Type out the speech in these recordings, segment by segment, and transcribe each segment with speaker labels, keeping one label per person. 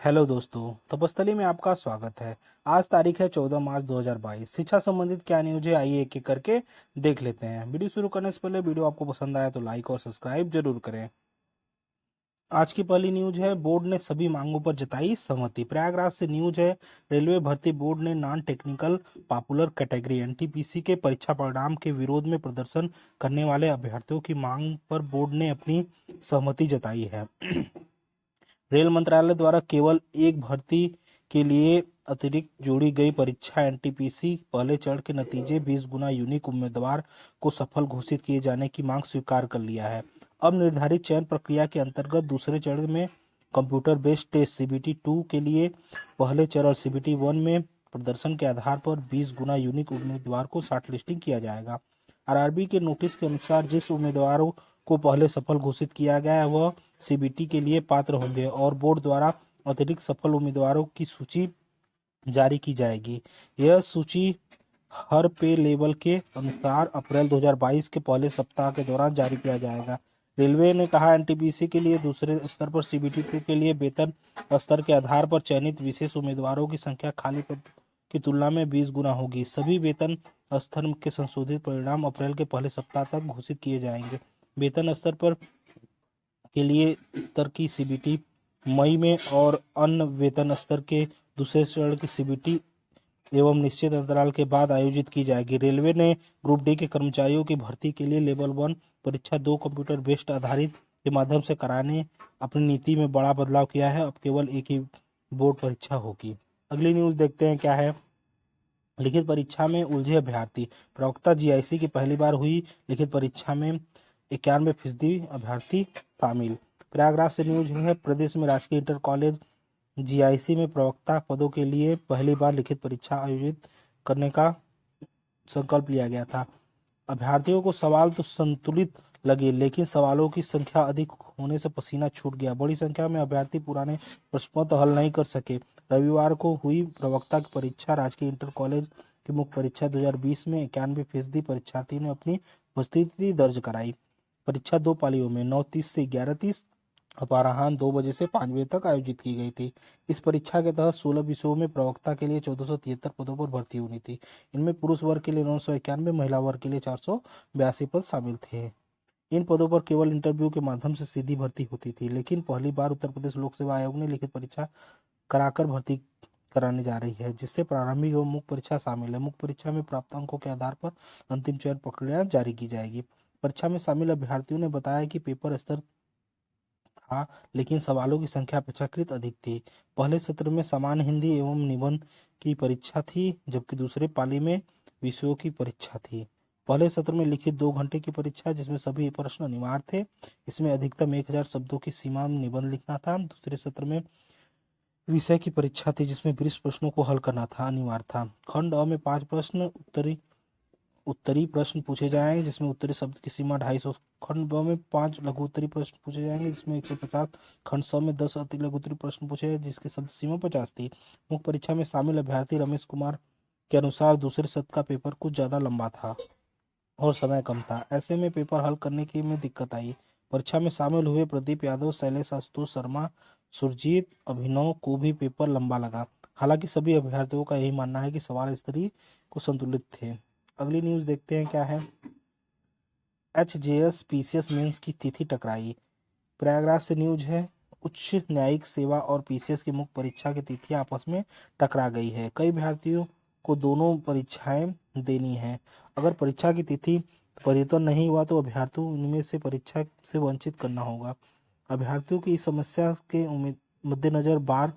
Speaker 1: Hello दोस्तों, तपस्थली में आपका स्वागत है। आज तारीख है 14 मार्च 2022। शिक्षा संबंधित क्या न्यूज है, आइए एक एक करके देख लेते हैं। वीडियो शुरू करने से पहले वीडियो आपको पसंद आया तो लाइक और सब्सक्राइब जरूर करें। आज की पहली न्यूज है, बोर्ड ने सभी मांगों पर जताई सहमति। प्रयागराज से न्यूज है, रेलवे भर्ती बोर्ड ने non technical popular category NTPC के परीक्षा परिणाम के विरोध में प्रदर्शन करने वाले अभ्यर्थियों की मांग पर बोर्ड ने अपनी सहमति जताई है। रेल मंत्रालय द्वारा केवल एक भर्ती के लिए अतिरिक्त जोड़ी गई परीक्षा एनटीपीसी पहले चरण के नतीजे 20 गुना यूनिक उम्मीदवार को सफल घोषित किए जाने की मांग स्वीकार कर लिया है। अब निर्धारित चयन प्रक्रिया के अंतर्गत दूसरे चरण में कंप्यूटर बेस्ड टेस्ट सीबीटी 2 के लिए पहले चरण सीबीटी 1 में प्रदर्शन के आधार पर 20 गुना यूनिक उम्मीदवार को शॉर्ट लिस्टिंग किया जाएगा। आरआरबी के नोटिस के अनुसार जिस उम्मीदवारों को पहले सफल घोषित किया गया है वह सीबीटी के लिए पात्र होंगे और बोर्ड द्वारा अतिरिक्त सफल उम्मीदवारों की सूची जारी की जाएगी। यह सूची हर पे लेवल के अनुसार अप्रैल 2022 के पहले सप्ताह के दौरान जारी किया जाएगा। रेलवे ने कहा, एनटीपीसी के लिए दूसरे स्तर पर सीबीटी 2 के लिए वेतन स्तर के आधार पर चयनित विशेष उम्मीदवारों की संख्या खाली पद की तुलना में 20 गुना होगी। सभी वेतन स्तर के संशोधित परिणाम अप्रैल के पहले सप्ताह तक घोषित किए जाएंगे। वेतन स्तर पर के लिए स्तर की सीबीटी मई में और अन्य वेतन स्तर के दूसरे चरण की सीबीटी एवं निश्चित अंतराल के बाद आयोजित की जाएगी। रेलवे ने ग्रुप डी के कर्मचारियों की भर्ती के लिए लेवल 1 परीक्षा 2 कंप्यूटर बेस्ड आधारित के माध्यम से कराने अपनी नीति में बड़ा बदलाव किया है। अब केवल एक ही बोर्ड परीक्षा होगी। अगली न्यूज देखते हैं क्या है। लिखित परीक्षा में उलझे अभ्यर्थी, प्रवक्ता जीआईसी की पहली बार हुई लिखित परीक्षा में 91% अभ्यर्थी शामिल। प्रयागराज से न्यूज है, प्रदेश में राजकीय इंटर कॉलेज जीआईसी में प्रवक्ता पदों के लिए पहली बार लिखित परीक्षा आयोजित करने का संकल्प लिया गया था। अभ्यर्थियों को सवाल तो संतुलित लगे, लेकिन सवालों की संख्या अधिक होने से पसीना छूट गया। बड़ी संख्या में अभ्यर्थी पुराने प्रश्नों तो हल नहीं कर सके। रविवार को हुई प्रवक्ता की परीक्षा राजकीय इंटर कॉलेज की मुख्य परीक्षा 2020 में 91% परीक्षार्थी ने अपनी उपस्थिति दर्ज कराई। परीक्षा 2 पालियों में 9:30 से 11:30 अपराह्न 2 बजे से 5 बजे तक आयोजित की गई थी। इस परीक्षा के तहत 16 विषयों में प्रवक्ता के लिए 1473 पदों पर भर्ती होनी थी। इनमें पुरुष वर्ग के लिए 991, महिला वर्ग के लिए 482 पद शामिल थे। इन पदों पर केवल इंटरव्यू के माध्यम से सीधी भर्ती होती थी, लेकिन पहली बार उत्तर प्रदेश लोक सेवा आयोग ने लिखित परीक्षा कराकर भर्ती कराने जा रही है, जिससे प्रारंभिक एवं मुख्य परीक्षा शामिल है। मुख्य परीक्षा में प्राप्त अंकों के आधार पर अंतिम चयन प्रक्रिया जारी की जाएगी। परीक्षा में शामिल अभ्यर्थियों ने बताया कि पेपर स्तर था, लेकिन सवालों की संख्या अपेक्षाकृत अधिक थी। पहले सत्र में सामान्य हिंदी एवं निबंध की परीक्षा थी, जबकि दूसरे पाली में विषयों की परीक्षा थी। पहले सत्र में लिखित 2 घंटे की परीक्षा, जिसमें सभी प्रश्न अनिवार्य थे। इसमें अधिकतम 1000 शब्दों की सीमा में निबंध लिखना था। दूसरे सत्र में विषय की परीक्षा थी, जिसमें 20 प्रश्नों को हल करना था, अनिवार्य था। खंड अ में 5 प्रश्न उत्तरी प्रश्न पूछे जाएंगे, जिसमें उत्तरी शब्द की सीमा 250। खंड ब में 5 लघु उत्तरी प्रश्न पूछे जाएंगे, जिसमें 150। खंड स में 10 अति लघु उत्तरी प्रश्न पूछे जाएंगे, जिसकी शब्द सीमा 50 थी। मुख्य परीक्षा में शामिल अभ्यर्थी रमेश कुमार के अनुसार दूसरे सत्र का पेपर कुछ ज्यादा लंबा था और समय कम था। ऐसे में पेपर हल करने की में दिक्कत आई। परीक्षा में शामिल हुए प्रदीप यादव, शैलेश, आशुतोष शर्मा, सुरजीत, अभिनव को भी पेपर लंबा लगा। हालांकि सभी अभ्यर्थियों का यही मानना है कि सवाल स्तरीय को संतुलित थे। अगली न्यूज देखते हैं क्या है। एचजेएस पीसीएस मेंस की तिथि टकराई। प्रयागराज से न्यूज है, उच्च न्यायिक सेवा और पीसीएस की मुख्य परीक्षा की तिथि आपस में टकरा गई है। कई अभ्यर्थियों को दोनों परीक्षाएं देनी है। अगर परीक्षा की तिथि परिवर्तन नहीं हुआ तो अभ्यर्थियों उनमें से परीक्षा से वंचित करना होगा। अभ्यर्थियों की इस समस्या के मद्देनजर bar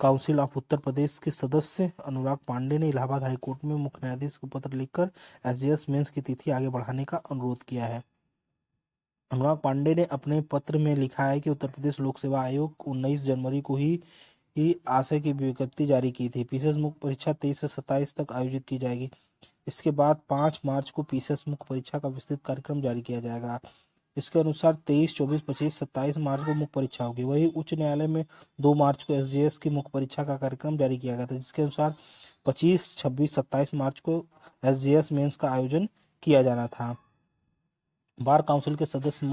Speaker 1: council of Uttar Pradesh के सदस्य अनुराग पांडे ने इलाहाबाद हाईकोर्ट में मुख्य न्यायाधीश को पत्र लिखकर एसजेएस मेंस की तिथि आगे बढ़ाने का अनुरोध किया है। अनुराग पांडे ने अपने पत्र में लिखा है कि उत्तर प्रदेश लोक सेवा आयोग 19 जनवरी को ही आशय की विज्ञप्ति जारी की थी। पीसीएस मुख्य परीक्षा 23 से 27 तक आयोजित की जाएगी। इसके बाद 5 मार्च को पीसीएस मुख्य परीक्षा का विस्तृत कार्यक्रम जारी किया जाएगा। इसके अनुसार 23, 24, 25, 27 मार्च को मुख्य परीक्षा होगी। वही उच्च न्यायालय में 2 मार्च को एसजेएस की मुख्य परीक्षा का कार्यक्रम जारी किया गया था, जिसके अनुसार 25, 26, 27 मार्च को एसजेएस मेंस का आयोजन किया जाना था। बार काउंसिल के सदस्य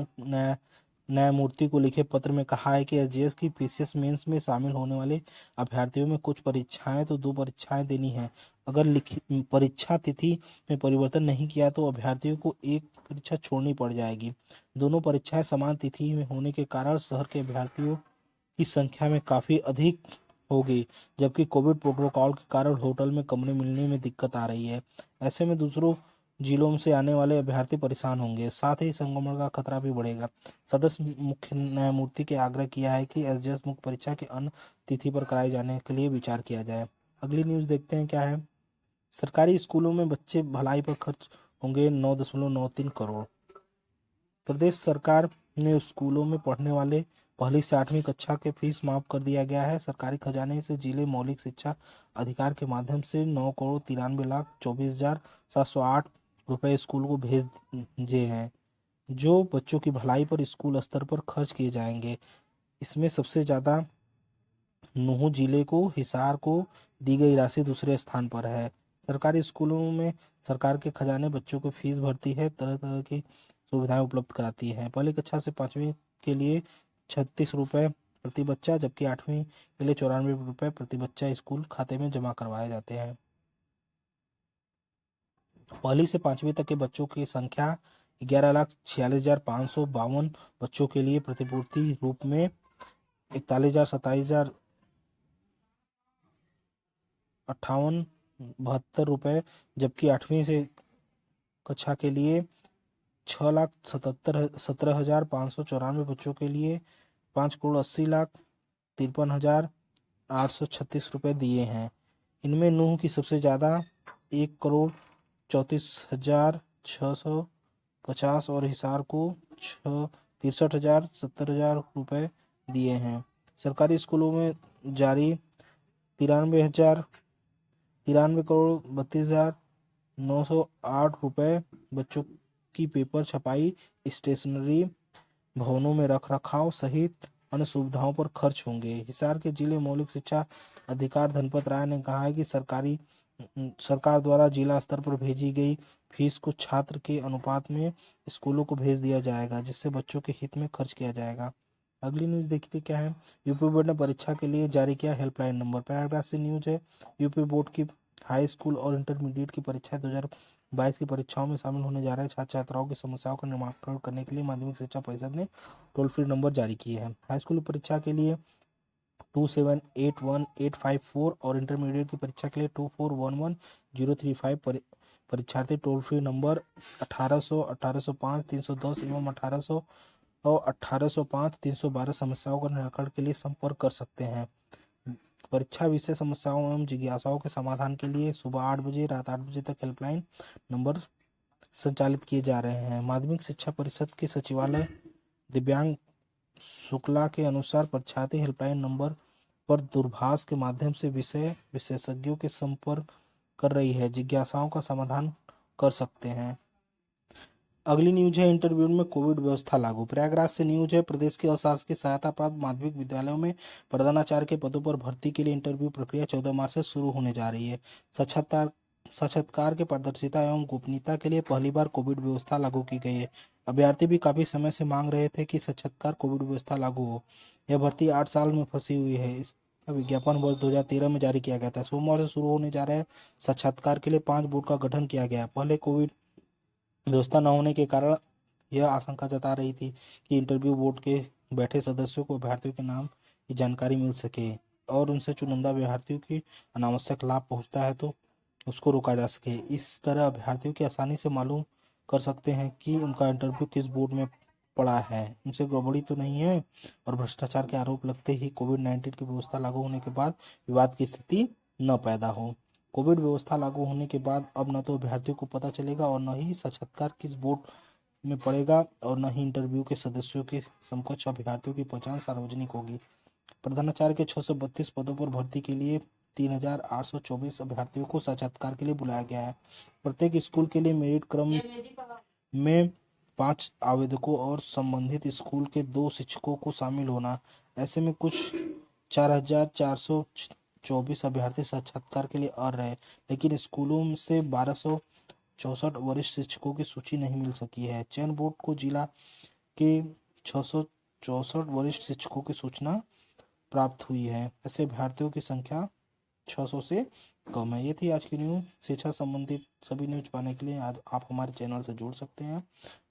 Speaker 1: न्यायमूर्ति को लिखे पत्र में कहा है कि एसजीएस की पीसीएस मेंस में शामिल होने वाले अभ्यर्थियों में कुछ परीक्षाएं तो 2 परीक्षाएं देनी है। अगर लिखित परीक्षा तिथि में परिवर्तन नहीं किया तो अभ्यर्थियों को एक परीक्षा छोड़नी पड़ जाएगी। दोनों परीक्षाएं समान तिथि में होने के कारण शहर के अभ्यर्थियों की संख्या में काफी अधिक होगी, जबकि कोविड प्रोटोकॉल के कारण होटल में कमरे मिलने में दिक्कत आ रही है। ऐसे में दूसरों जिलों से आने वाले अभ्यर्थी परेशान होंगे, साथ ही संक्रमण का खतरा भी बढ़ेगा। सदस्य मुख्य न्यायमूर्ति के आग्रह किया है कि एसजीएस मुख्य परीक्षा के अन्य तिथि पर कराए जाने के लिए विचार किया जाए। अगली न्यूज देखते हैं क्या है। सरकारी स्कूलों में बच्चे भलाई पर खर्च होंगे 9.93 करोड़। प्रदेश सरकार ने स्कूलों में पढ़ने वाले पहली से 8वीं कक्षा के फीस माफ कर दिया गया है। सरकारी खजाने से जिले मौलिक शिक्षा अधिकार के माध्यम से 9,93,24,708 रुपए स्कूल को भेजे हैं, जो बच्चों की भलाई पर स्कूल स्तर पर खर्च किए जाएंगे। इसमें सबसे ज्यादा नूंह जिले को, हिसार को दी गई राशि दूसरे स्थान पर है। सरकारी स्कूलों में सरकार के खजाने बच्चों को फीस भरती है, तरह तरह की सुविधाएं उपलब्ध कराती है। पहली कक्षा से 5वीं के लिए 36 रुपये प्रति बच्चा, जबकि 8वीं के लिए 94 रुपये प्रति बच्चा स्कूल खाते में जमा करवाए जाते हैं। पहली से 5वीं तक के बच्चों की संख्या 11,46,552 बच्चों के लिए प्रतिपूर्ति रूप में 41,000, 27,000, 58, 72 रुपये, जबकि 8वीं से कक्षा के लिए 6,17,594 बच्चों के लिए 5,80,53,836 रुपये दिए हैं। इनमें नूंह की सबसे ज़्यादा 1,34,650 और हिसार को 63,000, 70,000 रुपये दिए हैं। सरकारी स्कूलों में जारी 93,92,32,908 बच्चों की पेपर छपाई, स्टेशनरी, भवनों में रख रखाव सहित अन्य सुविधाओं पर खर्च होंगे। हिसार के जिले मौलिक शिक्षा अधिकार धनपत राय ने कहा है कि सरकार द्वारा जिला स्तर पर भेजी गई फीस को छात्र के अनुपात में स्कूलों को भेज दिया जाएगा, जिससे बच्चों के हित में खर्च किया जाएगा। अगली न्यूज देखते क्या है। यूपी बोर्ड ने परीक्षा के लिए जारी किया हेल्पलाइन नंबर। पैराग्राफ से न्यूज है। यूपी बोर्ड की हाई स्कूल और इंटरमीडिएट की परीक्षाएं 2022 की परीक्षाओं में शामिल होने जा रहे छात्र छात्राओं की समस्याओं का निराकरण करने के लिए माध्यमिक शिक्षा परिषद ने टोल फ्री नंबर जारी किए हैं। हाई स्कूल की परीक्षा के लिए 2781,854 और इंटरमीडिएट की परीक्षा के लिए 2411,035 परीक्षार्थी टोल फ्री नंबर 1800, 1805, 310 एवं 1800 और 1805, 312 समस्याओं का निराकरण के लिए संपर्क कर सकते हैं। परीक्षा विषय समस्याओं एवं जिज्ञासाओं के समाधान के लिए सुबह 8 बजे रात 8 बजे तक हेल्पलाइन नंबर संचालित किए जा रहे हैं। माध्यमिक शिक्षा परिषद के सचिवालय दिव्यांग शुक्ला के अनुसार परीक्षार्थी हेल्पलाइन नंबर पर दूरभाष के माध्यम से विषय विशेषज्ञों के संपर्क कर रही है, जिज्ञासाओं का समाधान कर सकते हैं। अगली न्यूज है। इंटरव्यू में कोविड व्यवस्था लागू। प्रयागराज से न्यूज है। प्रदेश के अशासकीय सहायता प्राप्त माध्यमिक विद्यालयों में प्रधानाचार्य के पदों पर भर्ती के लिए इंटरव्यू प्रक्रिया 14 मार्च से शुरू होने जा रही है। साक्षात्कार के पारदर्शिता एवं गोपनीयता के लिए पहली बार कोविड व्यवस्था लागू की गई है। अभ्यर्थी भी काफी समय से मांग रहे थे कि साक्षात्कार कोविड व्यवस्था लागू हो। यह भर्ती 8 साल में फंसी हुई है। इसका विज्ञापन वर्ष 2013 में जारी किया गया था। सोमवार से शुरू होने जा रहे साक्षात्कार के लिए 5 बोर्ड का गठन किया गया। पहले कोविड व्यवस्था न होने के कारण यह आशंका जता रही थी कि इंटरव्यू बोर्ड के बैठे सदस्यों को अभ्यर्थियों के नाम की जानकारी मिल सके और उनसे चुनिंदा अभ्यर्थियों की अनावश्यक लाभ पहुंचता है तो उसको रोका जा सके। इस तरह अभ्यर्थियों की आसानी से मालूम कर सकते हैं कि उनका इंटरव्यू किस बोर्ड में पड़ा है, उनसे गड़बड़ी तो नहीं है और भ्रष्टाचार के आरोप लगते ही कोविड-19 की व्यवस्था लागू होने के बाद विवाद की स्थिति न पैदा हो। कोविड व्यवस्था लागू होने के बाद अब न तो अभ्यर्थियों को पता चलेगा और न ही साक्षात्कार किस बोर्ड में पड़ेगा और न ही इंटरव्यू के सदस्यों के समकक्ष अभ्यर्थियों की पहचान सार्वजनिक होगी। प्रधानाचार्य के 632 पदों पर भर्ती के लिए 3,824 अभ्यर्थियों को साक्षात्कार के लिए बुलाया गया है। प्रत्येक स्कूल के लिए मेरिट क्रम में 5 आवेदकों और संबंधित स्कूल के 2 शिक्षकों को शामिल होना। ऐसे में कुछ 4,424 अभ्यर्थी साक्षात्कार के लिए अर्ह है, लेकिन स्कूलों से 1,264 वरिष्ठ शिक्षकों की सूची नहीं मिल सकी है। चयन बोर्ड को जिला के 64 वरिष्ठ शिक्षकों की सूचना प्राप्त हुई है। ऐसे अभ्यर्थियों की संख्या 600 से कम है। ये थी आज की न्यूज़। शिक्षा संबंधित सभी न्यूज़ पाने के लिए आज आप हमारे चैनल से जुड़ सकते हैं।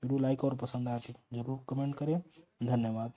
Speaker 1: वीडियो लाइक और पसंद आए तो जरूर कमेंट करें। धन्यवाद।